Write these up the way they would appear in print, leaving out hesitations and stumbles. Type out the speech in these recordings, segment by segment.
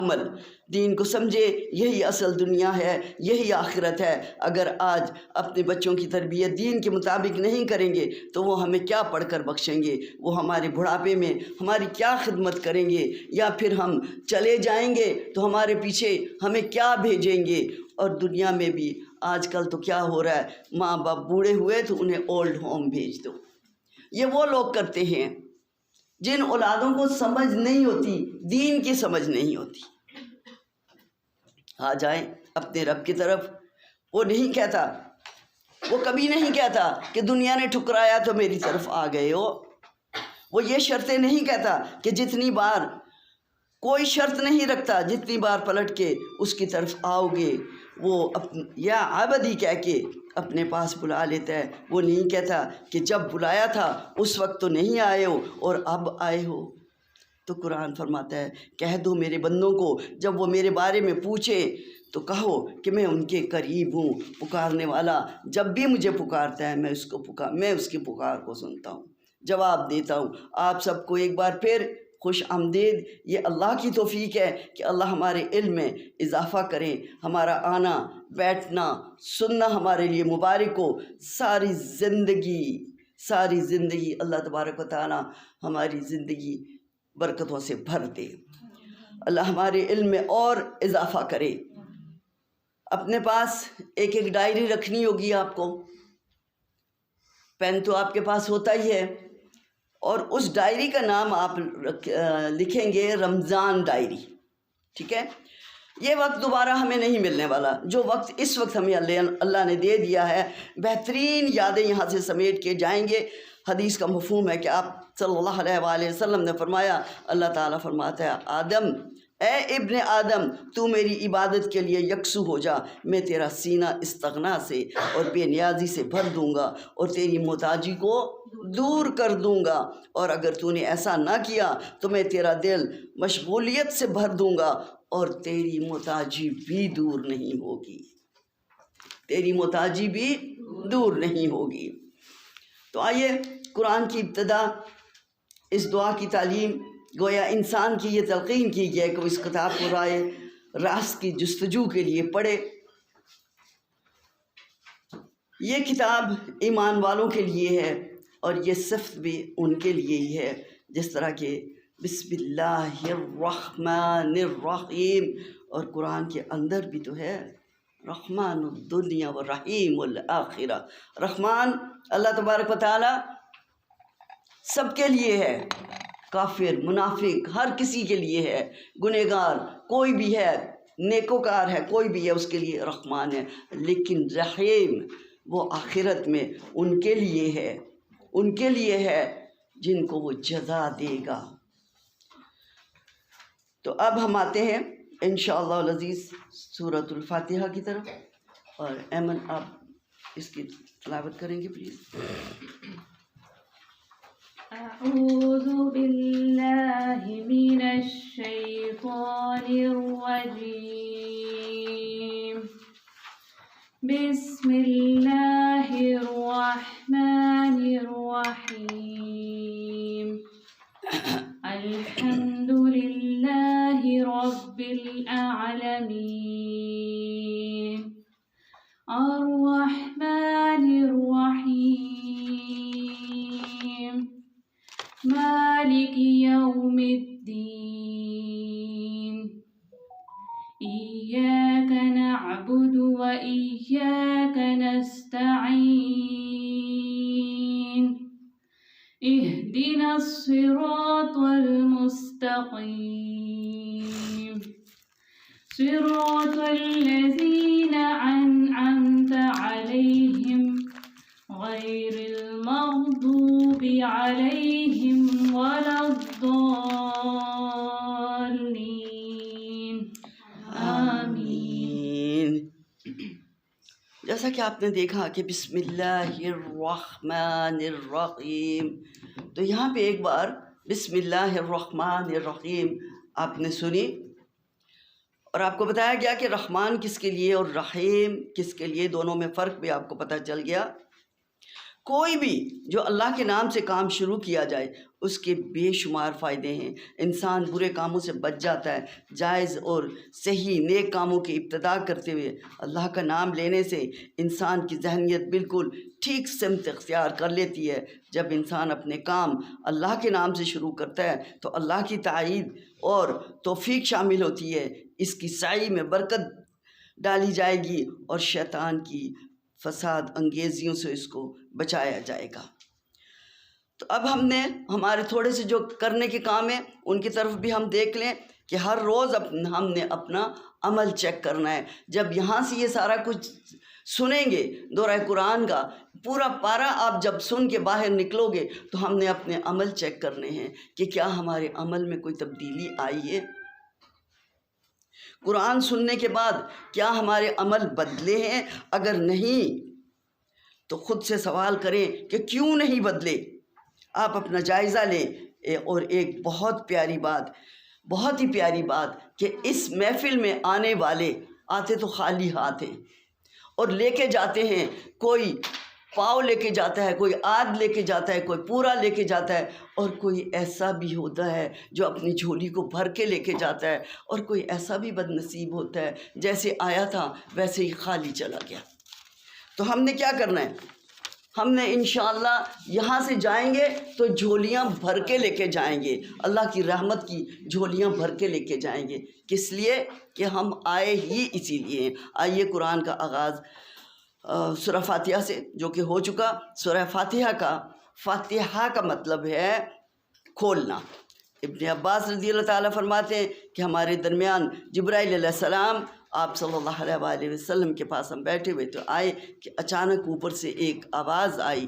عمل، دین کو سمجھے، یہی اصل دنیا ہے، یہی آخرت ہے۔ اگر آج اپنے بچوں کی تربیت دین کے مطابق نہیں کریں گے تو وہ ہمیں کیا پڑھ کر بخشیں گے؟ وہ ہمارے بڑھاپے میں ہماری کیا خدمت کریں گے؟ یا پھر ہم چلے جائیں گے تو ہمارے پیچھے ہمیں کیا بھیجیں گے؟ اور دنیا میں بھی آج کل تو کیا ہو رہا ہے، ماں باپ بوڑھے ہوئے تو انہیں اولڈ ہوم بھیج دو۔ یہ وہ لوگ کرتے ہیں جن اولادوں کو سمجھ نہیں ہوتی، دین کی سمجھ نہیں ہوتی۔ آ جائیں اپنے رب کی طرف۔ وہ نہیں کہتا، وہ کبھی نہیں کہتا کہ دنیا نے ٹھکرایا تو میری طرف آ گئے ہو۔ وہ یہ شرطیں نہیں کہتا کہ جتنی بار، کوئی شرط نہیں رکھتا، جتنی بار پلٹ کے اس کی طرف آؤ گے وہ یا عبدی کہہ کے اپنے پاس بلا لیتا ہے۔ وہ نہیں کہتا کہ جب بلایا تھا اس وقت تو نہیں آئے ہو اور اب آئے ہو۔ تو قرآن فرماتا ہے کہہ دو میرے بندوں کو جب وہ میرے بارے میں پوچھے تو کہو کہ میں ان کے قریب ہوں، پکارنے والا جب بھی مجھے پکارتا ہے میں اس کی پکار کو سنتا ہوں، جواب دیتا ہوں۔ آپ سب کو ایک بار پھر خوش آمدید۔ یہ اللہ کی توفیق ہے کہ اللہ ہمارے علم میں اضافہ کریں، ہمارا آنا بیٹھنا سننا ہمارے لیے مبارک ہو۔ ساری زندگی اللہ تبارک و تعالیٰ ہماری زندگی برکتوں سے بھر دے۔ اللہ ہمارے علم میں اور اضافہ کرے۔ اپنے پاس ایک ڈائری رکھنی ہوگی آپ کو، پین تو آپ کے پاس ہوتا ہی ہے، اور اس ڈائری کا نام آپ لکھیں گے رمضان ڈائری، ٹھیک ہے؟ یہ وقت دوبارہ ہمیں نہیں ملنے والا، جو وقت اس وقت ہمیں اللہ نے دے دیا ہے، بہترین یادیں یہاں سے سمیٹ کے جائیں گے۔ حدیث کا مفہوم ہے کہ آپ صلی اللہ علیہ وآلہ وسلم نے فرمایا، اللہ تعالیٰ فرماتا ہے آدم، اے ابن آدم تو میری عبادت کے لیے یکسو ہو جا، میں تیرا سینہ استغنا سے اور بے نیازی سے بھر دوں گا اور تیری محتاجی کو دور کر دوں گا، اور اگر تو نے ایسا نہ کیا تو میں تیرا دل مشغولیت سے بھر دوں گا اور تیری محتاجی بھی دور نہیں ہوگی، تیری محتاجی بھی دور نہیں ہوگی۔ تو آئیے قرآن کی ابتدا اس دعا کی تعلیم، گویا انسان کی یہ تلقین کی گئی کہ وہ اس کتاب کو رائے راست کی جستجو کے لیے پڑھے۔ یہ کتاب ایمان والوں کے لیے ہے اور یہ صفت بھی ان کے لیے ہی ہے، جس طرح کہ بسم اللہ الرحمن الرحیم، اور قرآن کے اندر بھی تو ہے رحمان الدنیا و رحیم الآخرہ۔ رحمان اللہ تبارک و تعالی سب کے لیے ہے، کافر منافق ہر کسی کے لیے ہے، گنہگار کوئی بھی ہے، نیکوکار ہے کوئی بھی ہے، اس کے لیے رحمان ہے۔ لیکن رحیم وہ آخرت میں ان کے لیے ہے، ان کے لیے ہے جن کو وہ جزا دے گا۔ تو اب ہم آتے ہیں انشاءاللہ العزیز سورۃ الفاتحہ کی طرف، اور ایمن آپ اس کی تلاوت کریں گے پلیز۔ اعوذ باللہ من الشیطان الرجیم، بسم اللہ الرحمن الرحیم، الحمد للہ رب العالمین، الرحمن الرحیم، مالک یوم الدین، ایاک نعبد و ایاک نستعین، اہدنا الصراط المستقیم، صراط الذین انعمت علیہم غیر المغضوب علیہم ولا الضالین، آمین۔ جیسا کہ آپ نے دیکھا کہ بسم اللہ الرحمن الرحیم، تو یہاں پہ ایک بار بسم اللہ الرحمن الرحیم آپ نے سنی، اور آپ کو بتایا گیا کہ رحمان کس کے لیے اور رحیم کس کے لیے، دونوں میں فرق بھی آپ کو پتہ چل گیا۔ کوئی بھی جو اللہ کے نام سے کام شروع کیا جائے اس کے بے شمار فائدے ہیں. انسان برے کاموں سے بچ جاتا ہے. جائز اور صحیح نیک کاموں کی ابتدا کرتے ہوئے اللہ کا نام لینے سے انسان کی ذہنیت بالکل ٹھیک سمت اختیار کر لیتی ہے. جب انسان اپنے کام اللہ کے نام سے شروع کرتا ہے تو اللہ کی تائید اور توفیق شامل ہوتی ہے. اس کی سعی میں برکت ڈالی جائے گی اور شیطان کی فساد انگیزیوں سے اس کو بچایا جائے گا. تو اب ہم نے ہمارے تھوڑے سے جو کرنے کے کام ہیں ان کی طرف بھی ہم دیکھ لیں کہ ہر روز ہم نے اپنا عمل چیک کرنا ہے. جب یہاں سے یہ سارا کچھ سنیں گے دورہ قرآن کا پورا پارا آپ جب سن کے باہر نکلو گے تو ہم نے اپنے عمل چیک کرنے ہیں کہ کیا ہمارے عمل میں کوئی تبدیلی آئی ہے. قرآن سننے کے بعد کیا ہمارے عمل بدلے ہیں؟ اگر نہیں تو خود سے سوال کریں کہ کیوں نہیں بدلے. آپ اپنا جائزہ لیں. اور ایک بہت پیاری بات، بہت ہی پیاری بات کہ اس محفل میں آنے والے آتے تو خالی ہاتھ ہیں اور لے کے جاتے ہیں. کوئی پاؤ لے کے جاتا ہے، کوئی آدھ لے کے جاتا ہے، کوئی پورا لے کے جاتا ہے، اور کوئی ایسا بھی ہوتا ہے جو اپنی جھولی کو بھر کے لے کے جاتا ہے، اور کوئی ایسا بھی بد نصیب ہوتا ہے جیسے آیا تھا ویسے ہی خالی چلا گیا. تو ہم نے کیا کرنا ہے؟ ہم نے انشاءاللہ یہاں سے جائیں گے تو جھولیاں بھر کے لے کے جائیں گے، اللہ کی رحمت کی جھولیاں بھر کے لے کے جائیں گے. کس لیے؟ کہ ہم آئے ہی اسی لیے ہیں. آئیے قرآن کا آغاز سورہ فاتحہ سے جو کہ ہو چکا. سورہ فاتحہ کا مطلب ہے کھولنا. ابن عباس رضی اللہ تعالیٰ فرماتے ہیں کہ ہمارے درمیان جبرائیل علیہ السلام آپ صلی اللہ علیہ وآلہ وسلم کے پاس ہم بیٹھے ہوئے تو آئے کہ اچانک اوپر سے ایک آواز آئی.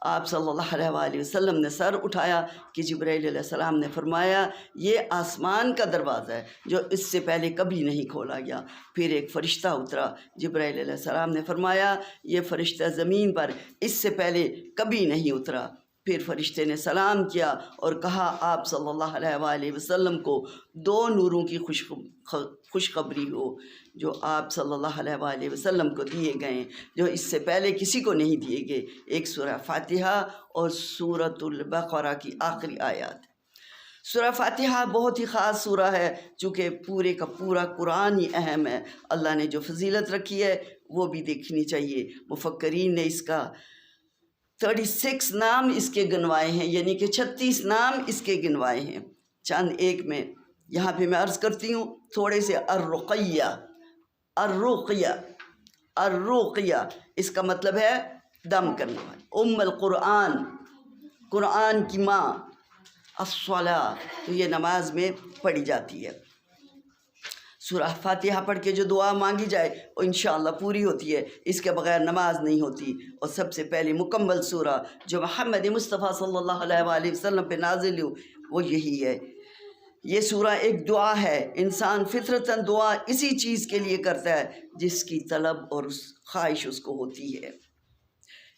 آپ صلی اللہ علیہ وآلہ وسلم نے سر اٹھایا کہ جبرائیل علیہ السلام نے فرمایا یہ آسمان کا دروازہ ہے جو اس سے پہلے کبھی نہیں کھولا گیا. پھر ایک فرشتہ اترا. جبرائیل علیہ السلام نے فرمایا یہ فرشتہ زمین پر اس سے پہلے کبھی نہیں اترا. پھر فرشتے نے سلام کیا اور کہا آپ صلی اللہ علیہ وآلہ وسلم کو 2 نوروں کی خوشخبری ہو جو آپ صلی اللہ علیہ وآلہ وسلم کو دیے گئے ہیں جو اس سے پہلے کسی کو نہیں دیے گئے. ایک سورہ فاتحہ اور سورۃ البقرہ کی آخری آیات. سورہ فاتحہ بہت ہی خاص سورہ ہے چونکہ پورے کا پورا قرآن ہی اہم ہے. اللہ نے جو فضیلت رکھی ہے وہ بھی دیکھنی چاہیے. مفکرین نے اس کا 36 نام اس کے گنوائے ہیں، یعنی کہ 36 نام اس کے گنوائے ہیں. چند ایک میں یہاں پہ میں عرض کرتی ہوں تھوڑے سے. الرقیہ اس کا مطلب ہے دم کرنے والی. القرآن قرآن کی ماں. الصلاۃ تو یہ نماز میں پڑھی جاتی ہے. سورہ فاتحہ پڑھ کے جو دعا مانگی جائے وہ انشاءاللہ پوری ہوتی ہے. اس کے بغیر نماز نہیں ہوتی. اور سب سے پہلے مکمل سورہ جو محمد مصطفیٰ صلی اللہ علیہ وآلہ وسلم پہ نازل ہو وہ یہی ہے. یہ سورہ ایک دعا ہے. انسان فطرتاً دعا اسی چیز کے لیے کرتا ہے جس کی طلب اور خواہش اس کو ہوتی ہے.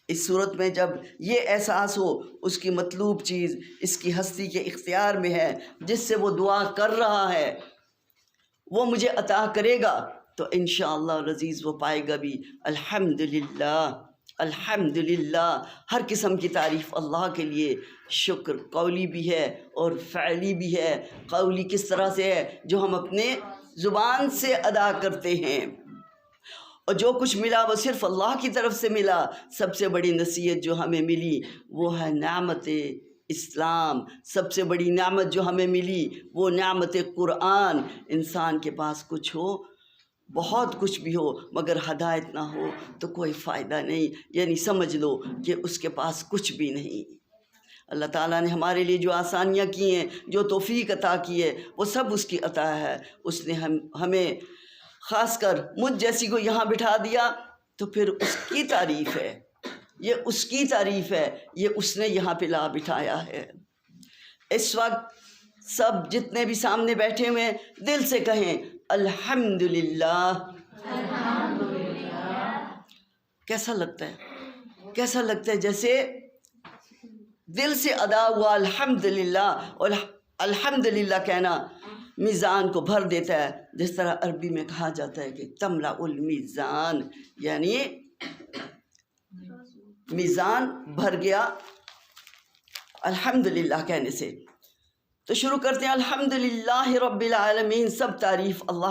اس صورت میں جب یہ احساس ہو اس کی مطلوب چیز اس کی ہستی کے اختیار میں ہے، جس سے وہ دعا کر رہا ہے وہ مجھے عطا کرے گا، تو انشاءاللہ العزیز وہ پائے گا بھی. الحمدللہ الحمدللہ. ہر قسم کی تعریف اللہ کے لیے. شکر قولی بھی ہے اور فعلی بھی ہے. قولی کس طرح سے ہے؟ جو ہم اپنے زبان سے ادا کرتے ہیں، اور جو کچھ ملا وہ صرف اللہ کی طرف سے ملا. سب سے بڑی نصیحت جو ہمیں ملی وہ ہے نعمت اسلام. سب سے بڑی نعمت جو ہمیں ملی وہ نعمت قرآن. انسان کے پاس کچھ ہو، بہت کچھ بھی ہو، مگر ہدایت نہ ہو تو کوئی فائدہ نہیں. یعنی سمجھ لو کہ اس کے پاس کچھ بھی نہیں. اللہ تعالیٰ نے ہمارے لیے جو آسانیاں کی ہیں، جو توفیق عطا کی ہے، وہ سب اس کی عطا ہے. اس نے ہمیں خاص کر مجھ جیسی کو یہاں بٹھا دیا تو پھر اس کی تعریف ہے. یہ اس کی تعریف ہے. یہ اس نے یہاں پہ لا بٹھایا ہے. اس وقت سب جتنے بھی سامنے بیٹھے ہوئے ہیں دل سے کہیں الحمدللہ. کیسا لگتا ہے؟ کیسا لگتا ہے؟ جیسے دل سے ادا ہوا الحمدللہ. اور الحمدللہ کہنا میزان کو بھر دیتا ہے. جس طرح عربی میں کہا جاتا ہے کہ تملأ المیزان، یعنی میزان بھر گیا الحمدللہ کہنے سے۔ تو شروع کرتے ہیں الحمدللہ رب العالمین، سب تعریف اللہ